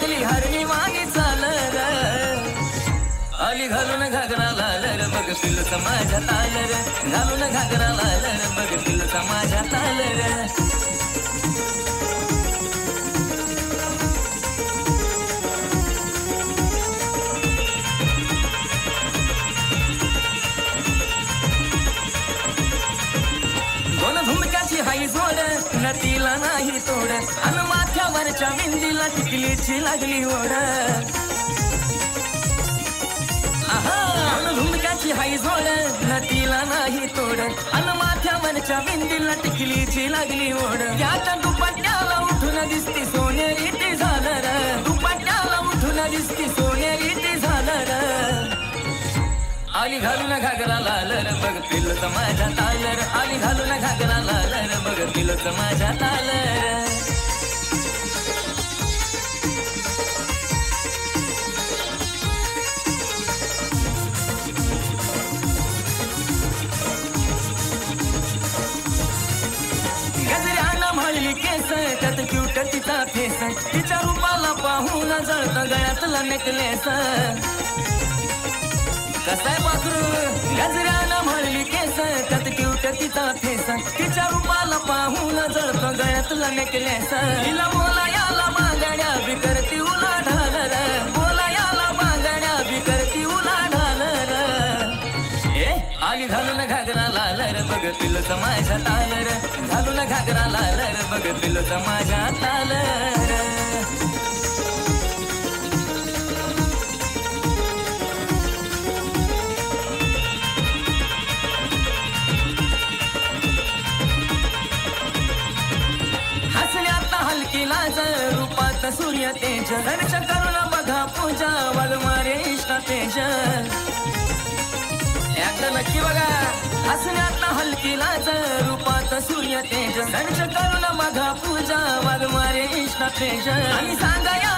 लागली हरणी वाणी चालर आली घालून घागरा लालर बघ पिलूचा माझ्या तालर घालून घागरा लालर बघ पिलूचा माझ्या तालर झुमक्याची हाई जोड नदीला नाही तोड अन माथ्यावरच्या विंदीला टिकलीची लागली ओढ झुमक्याची हाई जोड नदीला नाही तोड अन माथ्यावरच्या विंदीला टिकलीची लागली ओढ त्यात दुपट्ट्याला उठून दिसती सोनेरी ती झालर दुपट्ट्याला उठून दिसती सोनेरी ती झालर आली घालून घागरा लालर बघ पिलूच माझ्या तालर आली घालून घागरा लालर बघ पिलूच माझ्या तालर गजऱ्यानं म्हणली केस त्यात क्यूट तिचा फेस तिच्या रूपाला पाहून जळत गळ्यातला नेकलेस कसाय पाखरू गजऱ्यानं म्हणली केस त्यात क्यूट तिचा फेस तिच्या रूपाला पाहून जळतो गळ्यातला नेकलेस तिला बोला याला बांगड्या बिकरती उलाढालर बोला याला बांगड्या बिकरती उलाढालर आली घालून घागरा लालर बघ पिलूच माझ्या तालर घालून घागरा लालर बघ पिलूच माझ्या तालर लाज रूपात सूर्य तेज दर्श करून बघा पूजा वाघमारे इष्ट तेज एकदा नक्की बघा हसण्यात हलकी लाज रूपात सूर्य तेज दर्श करून बघा पूजा वाघमारे इष्ट तेज आणि सांगा या